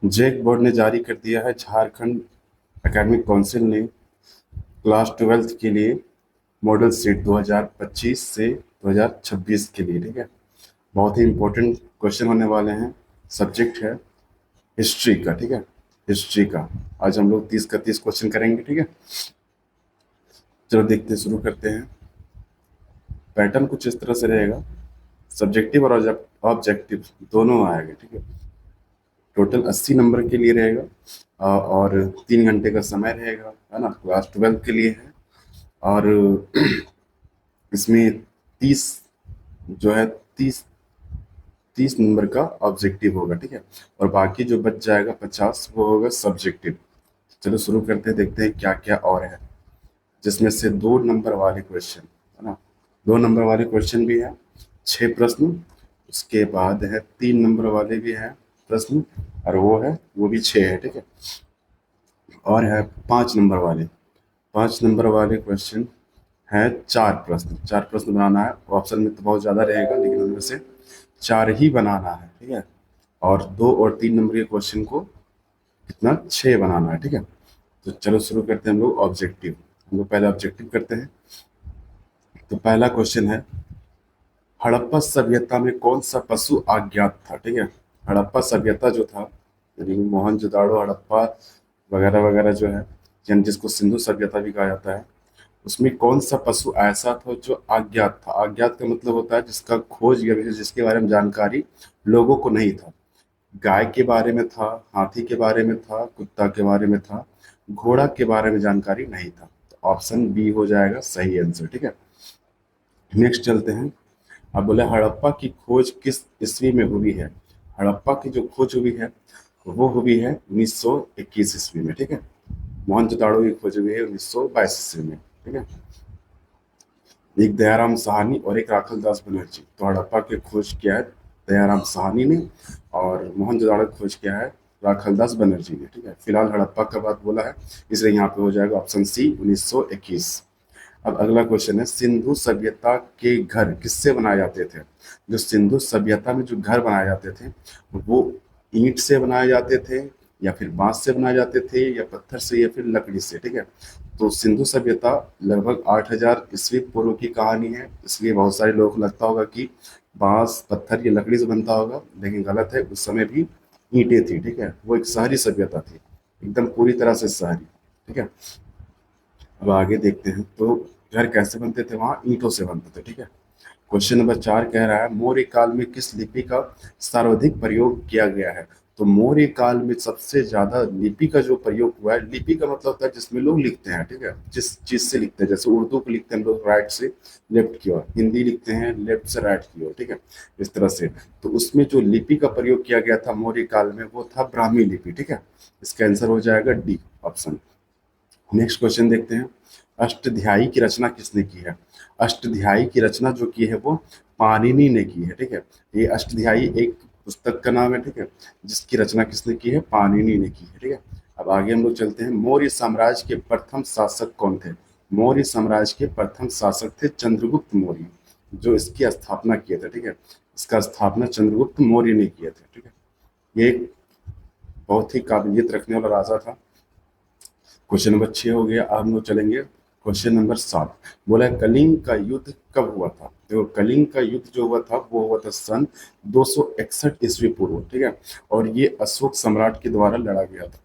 JAC board ने जारी कर दिया है झारखंड एकेडमिक काउंसिल ने क्लास 12th के लिए मॉडल सीट 2025 से 2026 के लिए। ठीक है, बहुत ही इंपॉर्टेंट क्वेश्चन होने वाले हैं। सब्जेक्ट है हिस्ट्री का। ठीक है, हिस्ट्री का आज हम लोग 30 का 30 क्वेश्चन करेंगे। ठीक है, चलो देखते हैं, शुरू करते हैं। पैटर्न कुछ इस तरह से रहेगा, सब्जेक्टिव और ऑब्जेक्टिव दोनों आएगा। ठीक है, टोटल 80 नंबर के लिए रहेगा और 3 घंटे का समय रहेगा, है ना। क्लास 12 के लिए है और इसमें 30 जो है 30 नंबर का ऑब्जेक्टिव होगा। ठीक है, और बाकी जो बच जाएगा 50 वो होगा सब्जेक्टिव। चलो शुरू करते हैं, देखते हैं क्या क्या और है। जिसमें से 2 नंबर वाले क्वेश्चन, है ना, 2 नंबर वाले क्वेश्चन भी है, 6 प्रश्न। उसके बाद है 3 नंबर वाले भी है प्रश्न, और वो भी 6 है। ठीक है, और है 5 नंबर वाले। 5 नंबर वाले क्वेश्चन है 4 प्रश्न। 4 प्रश्न बनाना है। ऑप्शन में तो बहुत ज़्यादा रहेगा, लेकिन उनमें से 4 ही बनाना है। ठीक है, और 2 और 3 नंबर के क्वेश्चन को कितना 6 बनाना है। ठीक है, तो चलो शुरू करते हैं हम लोग ऑब्जेक्टिव। हम लोग पहले ऑब्जेक्टिव करते हैं। तो पहला क्वेश्चन है, हड़प्पा सभ्यता में कौन सा पशु अज्ञात था। ठीक है, हड़प्पा सभ्यता जो था, यानी मोहनजोदाड़ो, हड़प्पा वगैरह वगैरह जो है, यानी जिसको सिंधु सभ्यता भी कहा जाता है, उसमें कौन सा पशु ऐसा था जो अज्ञात था। अज्ञात का मतलब होता है जिसका खोज या फिर जिसके बारे में जानकारी लोगों को नहीं था। गाय के बारे में था, हाथी के बारे में था, कुत्ता के बारे में था, घोड़ा के बारे में जानकारी नहीं था। तो ऑप्शन बी हो जाएगा सही आंसर। ठीक है, नेक्स्ट चलते हैं। अब बोले हड़प्पा की खोज किस ईस्वी में हुई है। हड़प्पा की जो खोज हुई है वो हुई है 1921 ईस्वी में। ठीक है, मोहनजोदाड़ो की खोज हुई है 1922 ईस्वी में। ठीक है, एक दयाराम साहनी और एक राखल दास बनर्जी। तो हड़प्पा की खोज किया है दयाराम साहनी ने, और मोहनजोदाड़ो की खोज किया है राखल दास बनर्जी ने। ठीक है, फिलहाल हड़प्पा का बात बोला है, इसलिए यहाँ पे हो जाएगा ऑप्शन सी 1921। अब अगला क्वेश्चन है, सिंधु सभ्यता के घर किससे बनाए जाते थे। जो सिंधु सभ्यता में जो घर बनाए जाते थे वो ईंट से बनाए जाते थे, या फिर बांस से बनाए जाते थे, या पत्थर से, या फिर लकड़ी से। ठीक है, तो सिंधु सभ्यता लगभग 8000 ईस्वी पूर्व की कहानी है, इसलिए बहुत सारे लोगों को लगता होगा कि बांस, पत्थर या लकड़ी से बनता होगा, लेकिन गलत है। उस समय भी ईंटें थी। ठीक है, वो एक शहरी सभ्यता थी, एकदम पूरी तरह से शहरी। ठीक है, अब आगे देखते हैं। तो घर कैसे बनते थे, वहां ईंटों से बनते थे। ठीक है, क्वेश्चन नंबर 4 कह रहा है, मौर्य काल में किस लिपि का सर्वाधिक प्रयोग किया गया है। तो मौर्य काल में सबसे ज्यादा लिपि का जो प्रयोग हुआ है, लिपि का मतलब होता है जिसमें लोग लिखते हैं। ठीक है, जिस चीज से लिखते हैं, जैसे उर्दू को लिखते हैं लोग राइट से लेफ्ट की ओर, हिंदी लिखते हैं लेफ्ट से राइट की ओर। ठीक है, इस तरह से। तो उसमें जो लिपि का प्रयोग किया गया था मौर्य काल में, वो था ब्राह्मी लिपि। ठीक है, इसका आंसर हो जाएगा डी ऑप्शन। नेक्स्ट क्वेश्चन देखते हैं, अष्टध्यायी की रचना किसने की है। अष्टध्यायी की रचना जो की है वो पाणिनि ने की है। ठीक है, ये अष्टध्यायी एक पुस्तक का नाम है। ठीक है, जिसकी रचना किसने की है, पाणिनि ने की है। ठीक है, अब आगे हम लोग चलते हैं। मौर्य साम्राज्य के प्रथम शासक कौन थे। मौर्य साम्राज्य के प्रथम शासक थे चंद्रगुप्त मौर्य, जो इसकी स्थापना किए थे। ठीक है, इसका स्थापना चंद्रगुप्त मौर्य ने किए थे। ठीक है, ये एक बहुत ही काबिलियत रखने वाला राजा था। क्वेश्चन नंबर 6 हो गया। अब हम लोग चलेंगे क्वेश्चन नंबर 7। बोला है, कलिंग का युद्ध कब हुआ था। देखो, कलिंग का युद्ध जो हुआ था वो हुआ था सन 261 ईस्वी पूर्व। ठीक है, और ये अशोक सम्राट के द्वारा लड़ा गया था।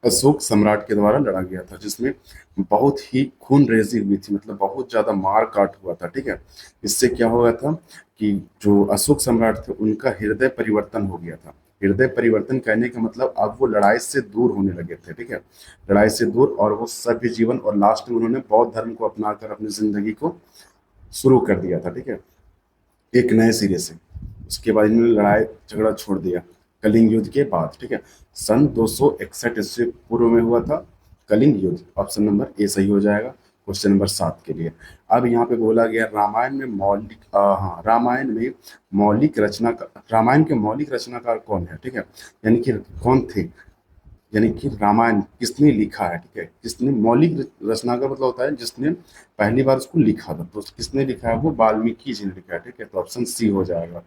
अशोक सम्राट के द्वारा लड़ा गया था, जिसमें बहुत ही खून रेजी हुई थी, मतलब बहुत ज्यादा मार काट हुआ था। ठीक है, इससे क्या हुआ था कि जो अशोक सम्राट थे उनका हृदय परिवर्तन हो गया था। हृदय परिवर्तन कहने का मतलब अब वो लड़ाई से दूर होने लगे थे। ठीक है, लड़ाई से दूर, और वो सभ्य जीवन, और लास्ट में उन्होंने बौद्ध धर्म को अपनाकर अपनी जिंदगी को शुरू कर दिया था। ठीक है, एक नए सिरे से। उसके बाद इन्होंने लड़ाई झगड़ा छोड़ दिया कलिंग युद्ध के बाद। ठीक है, सन 261 ईस्वी पूर्व में हुआ था कलिंग युद्ध। ऑप्शन नंबर ए सही हो जाएगा क्वेश्चन नंबर 7 के लिए। अब यहाँ पे बोला गया, रामायण में मौलिक हाँ, रामायण में मौलिक रचना का, रामायण के मौलिक रचनाकार कौन है। ठीक है, यानी कि कौन थे, यानी कि रामायण किसने लिखा है। ठीक है, किसने मौलिक रचना का मतलब होता है जिसने पहली बार उसको लिखा था, तो किसने लिखा है, वो वाल्मीकि जी ने लिखा है। ठीक है, तो ऑप्शन सी हो जाएगा।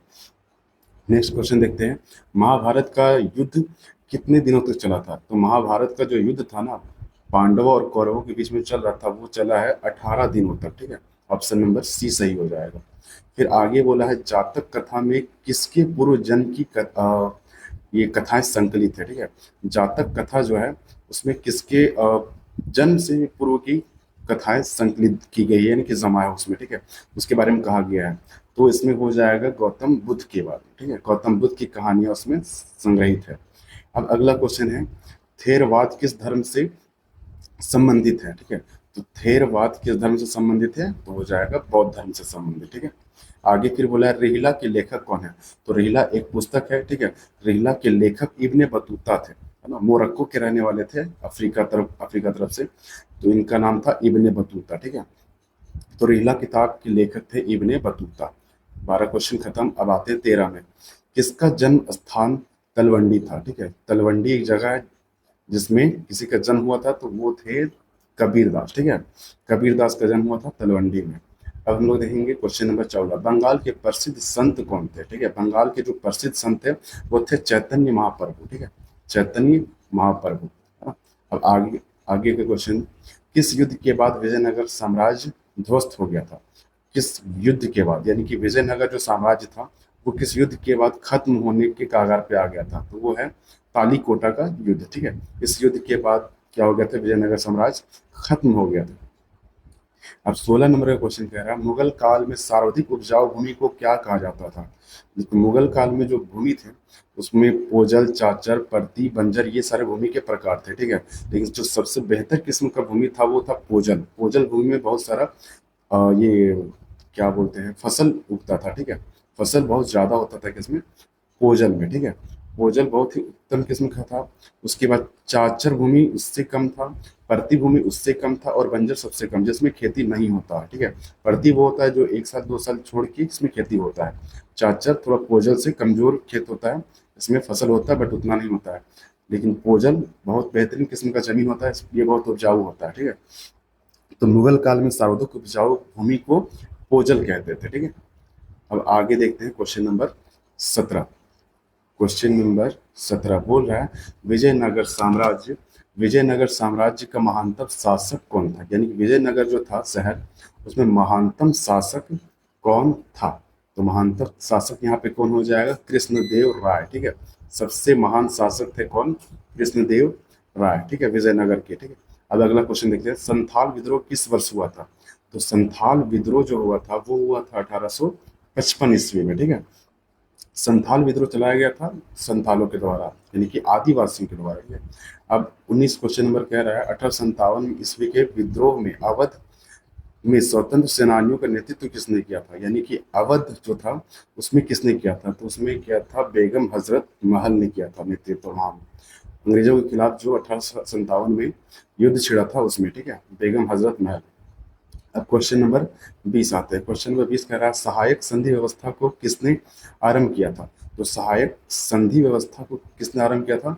नेक्स्ट क्वेश्चन देखते हैं, महाभारत का युद्ध कितने दिनों तक चला था? तो महाभारत का जो युद्ध था ना, पांडवों और कौरवों के बीच में चल रहा था, वो चला है 18 दिनों तक, ठीक है। ऑप्शन नंबर सी सही हो जाएगा। फिर आगे बोला है जातक कथा में किसके पूर्व जन्म की ये कथाएं संकलित है, ठीक है। जातक कथा जो है उसमें किसके जन्म से पूर्व की कथाएं संकलित की गई है, यानी कि जमा है उसमें, ठीक है। उसके बारे में कहा गया है। तो इसमें हो जाएगा गौतम बुद्ध के बारे में, ठीक है। गौतम बुद्ध की कहानियां उसमें संग्रहित है। अब अगला क्वेश्चन है, थेरवाद किस धर्म से संबंधित है, ठीक है। तो थेरवाद किस धर्म से संबंधित है? तो हो जाएगा बौद्ध धर्म से संबंधित, ठीक है। आगे फिर बोला है रिहिला के लेखक कौन है? तो रिहिला एक पुस्तक है, ठीक है। रिहिला के लेखक इब्ने बतूता थे, है ना। मोरक्को के रहने वाले थे, अफ्रीका तरफ से। तो इनका नाम था इब्ने बतूता, ठीक है। तो रिहिला किताब के लेखक थे इब्ने बतूता। 12 क्वेश्चन खत्म। अब आते हैं 13 में। किसका जन्म स्थान तलवंडी था, ठीक है। तलवंडी एक जगह है जिसमें किसी का जन्म हुआ था, तो वो थे कबीरदास, ठीक है। कबीरदास का जन्म हुआ था तलवंडी में। अब हम लोग देखेंगे क्वेश्चन नंबर 14। बंगाल के प्रसिद्ध संत कौन थे, ठीक है। बंगाल के जो प्रसिद्ध संत थे वो थे चैतन्य महाप्रभु, ठीक है। चैतन्य महाप्रभु, है ना। अब आगे आगे के क्वेश्चन, किस युद्ध के बाद विजयनगर साम्राज्य ध्वस्त हो गया था? किस युद्ध के बाद, यानी कि विजयनगर जो साम्राज्य था वो किस युद्ध के बाद खत्म होने के कगार पे आ गया था? तो वो है तालीकोटा का युद्ध, ठीक है। इस युद्ध के बाद क्या हो गया था? विजयनगर साम्राज्य खत्म हो गया था। अब 16 नंबर का क्वेश्चन कह रहा है, मुगल काल में सर्वाधिक उपजाऊ भूमि को क्या कहा जाता था? तो मुगल काल में जो भूमि थे उसमें पोजल, चाचर, परती, बंजर, ये सारे भूमि के प्रकार थे, ठीक है। लेकिन जो सबसे बेहतर किस्म का भूमि था वो था पोजल। पोजल भूमि में बहुत सारा ये क्या बोलते हैं, फसल उगता था, ठीक है। फसल बहुत ज्यादा होता था किसमें? पोजल में, ठीक है। पोजल बहुत ही उत्तम किस्म का था। उसके बाद चाचर भूमि उससे कम था, परती भूमि उससे कम था, और बंजर सबसे कम, जिसमें खेती नहीं होता है, ठीक है। परती वो होता है जो 1 साल 2 साल छोड़ के इसमें खेती होता है। चाचर थोड़ा पोजल से कमजोर खेत होता है, इसमें फसल होता है बट उतना नहीं होता है। लेकिन पोजल बहुत बेहतरीन किस्म का जमीन होता है, ये बहुत उपजाऊ होता है, ठीक है। तो मुगल काल में सर्वाधिक उपजाऊ भूमि को पोजल कहते थे, ठीक है। अब आगे देखते हैं क्वेश्चन नंबर 17। क्वेश्चन नंबर 17 बोल रहा है, विजयनगर साम्राज्य का महानतम शासक कौन था? यानी कि विजयनगर जो था शहर, उसमें महानतम शासक कौन था? तो महानतम शासक यहाँ पे कौन हो जाएगा? कृष्णदेव राय, ठीक है। सबसे महान शासक थे कौन? कृष्णदेव राय, ठीक है, विजयनगर के, ठीक है। अब अगला क्वेश्चन देखते हैं, संथाल विद्रोह किस वर्ष हुआ था? तो संथाल विद्रोह जो हुआ था वो हुआ था 1855 ईस्वी में, ठीक है। संथाल विद्रोह चलाया गया था संथालों के द्वारा, यानी कि आदिवासियों के द्वारा, ठीक है। अब 19 क्वेश्चन नंबर कह रहा है, 1857 ईस्वी के विद्रोह में अवध में स्वतंत्र सेनानियों का नेतृत्व किसने किया था? यानी कि अवध जो था उसमें किसने किया था? तो उसमें किया था बेगम हजरत महल ने किया था नेतृत्व, वहां अंग्रेजों के खिलाफ जो 1857 में युद्ध छिड़ा था उसमें, ठीक है, बेगम हजरत महल। अब क्वेश्चन नंबर 20 आते हैं। क्वेश्चन नंबर 20 कह रहा है, सहायक संधि व्यवस्था को किसने आरंभ किया था? तो सहायक संधि व्यवस्था को किसने आरंभ किया था?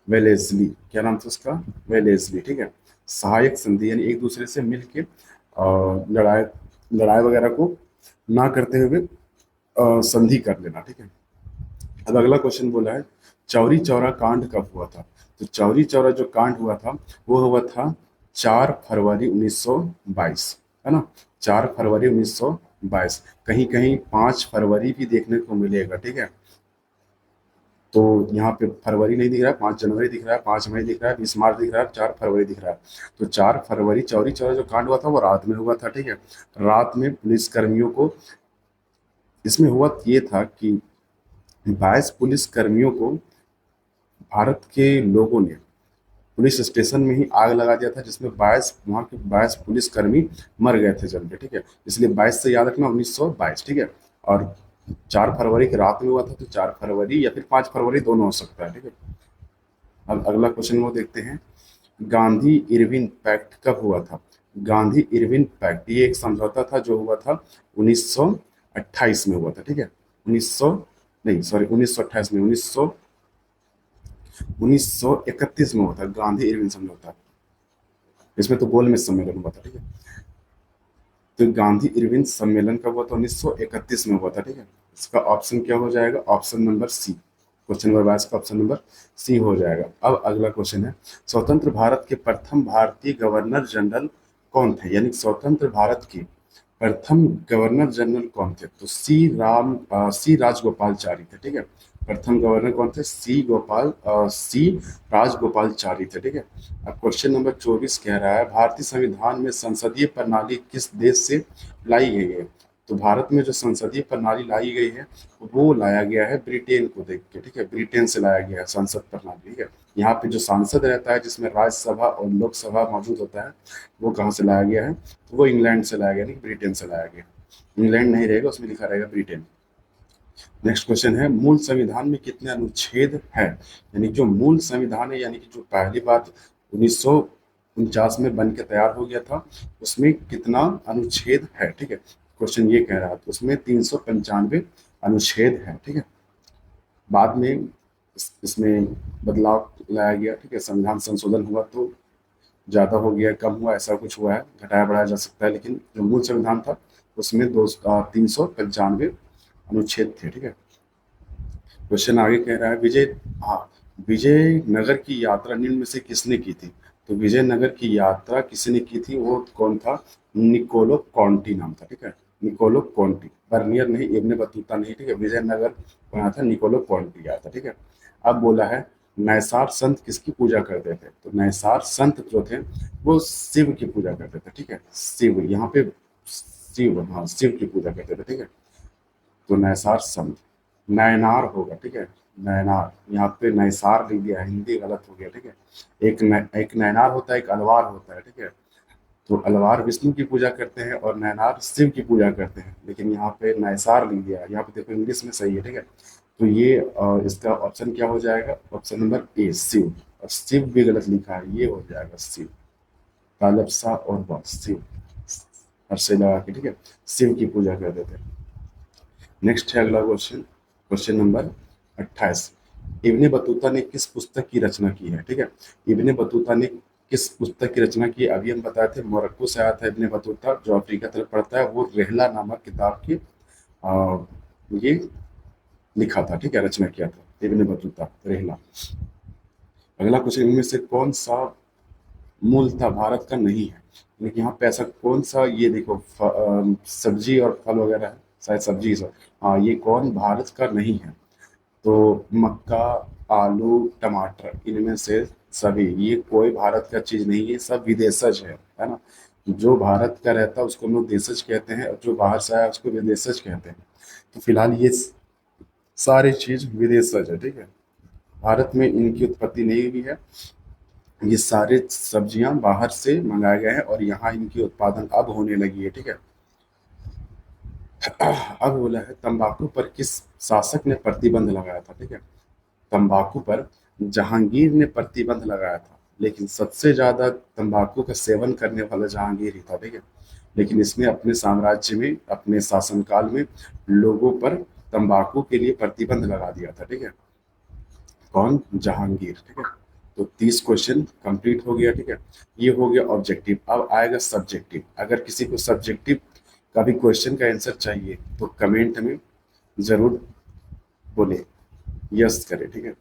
वेलेस्ली। क्या नाम था उसका? वेलेस्ली, ठीक है। सहायक संधि यानी एक दूसरे से मिलके लड़ाई लड़ाई वगैरह को ना करते हुए संधि कर लेना, ठीक है। अब अगला क्वेश्चन बोला है, चौरी चौरा कांड कब हुआ था? तो चौरी चौरा जो कांड हुआ था वो हुआ था 4 फरवरी 1922, है ना। 4 फरवरी 1922। कहीं कहीं 5 फरवरी भी देखने को मिलेगा, ठीक है। तो यहाँ पे फरवरी नहीं दिख रहा है, 5 जनवरी दिख रहा है, 5 मई दिख रहा है, 20 मार्च दिख रहा है, 4 फरवरी दिख रहा है। तो 4 फरवरी चौरी चौरा जो कांड हुआ था वो रात में हुआ था, ठीक है। रात में पुलिस कर्मियों को, इसमें हुआ ये था कि 22 पुलिस कर्मियों को भारत के लोगों ने पुलिस स्टेशन में ही आग लगा दिया था, जिसमें 22 वहाँ के 22 पुलिसकर्मी मर गए थे जल के, ठीक है। इसलिए 22 से याद रखना 1922, ठीक है। और 4 फरवरी की रात में हुआ था, तो 4 फरवरी या फिर 5 फरवरी दोनों हो सकता है, ठीक है। अब अगला क्वेश्चन वो देखते हैं, गांधी इरविन पैक्ट कब हुआ था? गांधी इरविन पैक्ट ये एक समझौता था जो हुआ था 1928 में हुआ था, ठीक है। 1900 नहीं सॉरी 1928 में 1931 में हुआ था गांधी इरविन समझौता। इसमें तो गोल में सम्मेलन हुआ था, ठीक है। तो गांधी इरविन सम्मेलन कब हुआ था? 1931 में हुआ था, ठीक है। इसका ऑप्शन क्या हो जाएगा? Option number C. Question number 22 का ऑप्शन नंबर सी हो जाएगा। अब अगला क्वेश्चन है, स्वतंत्र भारत के प्रथम भारतीय गवर्नर जनरल कौन थे? यानी स्वतंत्र भारत के प्रथम गवर्नर जनरल कौन थे? तो सी राजगोपालचारी थे, ठीक है। प्रथम गवर्नर कौन थे? सी राजगोपालचारी थे, ठीक है। अब क्वेश्चन नंबर 24 कह रहा है, भारतीय संविधान में संसदीय प्रणाली किस देश से लाई गई है? तो भारत में जो संसदीय प्रणाली लाई गई है वो लाया गया है ब्रिटेन को देख के, ठीक है। ब्रिटेन से लाया गया है संसद प्रणाली, ठीक है। यहाँ पे जो सांसद रहता है जिसमें राज्यसभा और लोकसभा मौजूद होता है, वो कहाँ से लाया गया है? तो वो इंग्लैंड से लाया गया, नहीं ब्रिटेन से लाया गया। इंग्लैंड नहीं रहेगा, उसमें लिखा रहेगा ब्रिटेन। नेक्स्ट क्वेश्चन है, मूल संविधान में कितने अनुच्छेद है? यानी जो मूल संविधान है, यानी कि जो पहली बात 1949 में बन के तैयार हो गया था, उसमें कितना अनुच्छेद है, ठीक है। क्वेश्चन ये कह रहा है, तो उसमें 395 अनुच्छेद है, ठीक है। बाद में इसमें बदलाव लाया गया, ठीक है। संविधान संशोधन हुआ तो ज़्यादा हो गया, कम हुआ, ऐसा कुछ हुआ है, घटाया बढ़ाया जा सकता है, लेकिन जो मूल संविधान था उसमें 395 अनुच्छेद थे, ठीक है। क्वेश्चन आगे कह रहा है, हाँ, विजयनगर की यात्रा निम्न में से किसने की थी? तो विजयनगर की यात्रा किसने की थी? वो कौन था? निकोलो कॉन्टी नाम था, ठीक है। निकोलो कॉन्टी, बर्नियर नहीं, इब्ने बतूता नहीं, ठीक है। विजयनगर बना था, निकोलो कॉन्टी आया था, ठीक है। अब बोला है, नैसार संत किसकी पूजा करते थे? तो नैसार संत जो थे वो शिव की पूजा करते थे, ठीक है। शिव, यहाँ पे शिव, हाँ, शिव की पूजा करते थे, ठीक है। तो नैसार संत, नैनार होगा, ठीक है। नैनार, यहाँ पे नैसार लिख दिया, हिंदी गलत हो गया, ठीक है। एक नैनार होता है, एक अलवार होता है, ठीक है। तो अलवार विष्णु की पूजा करते हैं और नैनार शिव की पूजा करते हैं, लेकिन यहाँ पे नैसार लिख दिया है। यहाँ पे देखो इंग्लिश में सही है, ठीक है। तो ये इसका ऑप्शन क्या हो जाएगा? Option number A, Shiv. और शिव भी गलत लिखा है, ये हो जाएगा शिव, तालबसा और वा, शिव, हर से लगा के, ठीक है। शिव की पूजा करते थे। नेक्स्ट है अगला question, question number 28, Ibn Battuta ने किस पुस्तक की रचना की है? ठीक है, इब्ने बतूता ने किस पुस्तक की रचना की? अभी हम बताए थे मोरक्को से आया था इब्ने बतूता, जो अफ्रीका तरफ पड़ता है। वो रेहला नामक किताब की ये लिखा था, ठीक है, रचना किया था इब्ने बतूता, रेहला। अगला क्वेश्चन, इनमें से कौन सा मूलतः भारत का नहीं है? लेकिन यहाँ पे ऐसा कौन सा, ये देखो सब्जी और फल वगैरह है, शायद सब्जी सब, हाँ, ये कौन भारत का नहीं है? तो मक्का, आलू, टमाटर, इनमें से सभी, ये कोई भारत का चीज नहीं है, सब विदेशज है ना। जो भारत का रहता है उसको हम लोग देशज कहते हैं, और जो बाहर से आया उसको विदेशज कहते हैं। तो फिलहाल ये सारी चीज विदेशज है, ठीक है। भारत में इनकी उत्पत्ति नहीं हुई है। ये सारे सब्जियां बाहर से मंगाए गए हैं और यहाँ इनकी उत्पादन अब होने लगी है, ठीक है। अब बोला है, तंबाकू पर किस शासक ने प्रतिबंध लगाया था? ठीक है, तंबाकू पर जहांगीर ने प्रतिबंध लगाया था, लेकिन सबसे ज्यादा तंबाकू का सेवन करने वाला जहांगीर ही था, ठीक है। लेकिन इसने अपने साम्राज्य में, अपने शासनकाल में लोगों पर तंबाकू के लिए प्रतिबंध लगा दिया था, ठीक है। कौन? जहांगीर, ठीक है। तो 30 क्वेश्चन कंप्लीट हो गया, ठीक है। ये हो गया ऑब्जेक्टिव। अब आएगा सब्जेक्टिव। अगर किसी को सब्जेक्टिव का भी क्वेश्चन का आंसर चाहिए तो कमेंट में जरूर बोले, यस करें, ठीक है।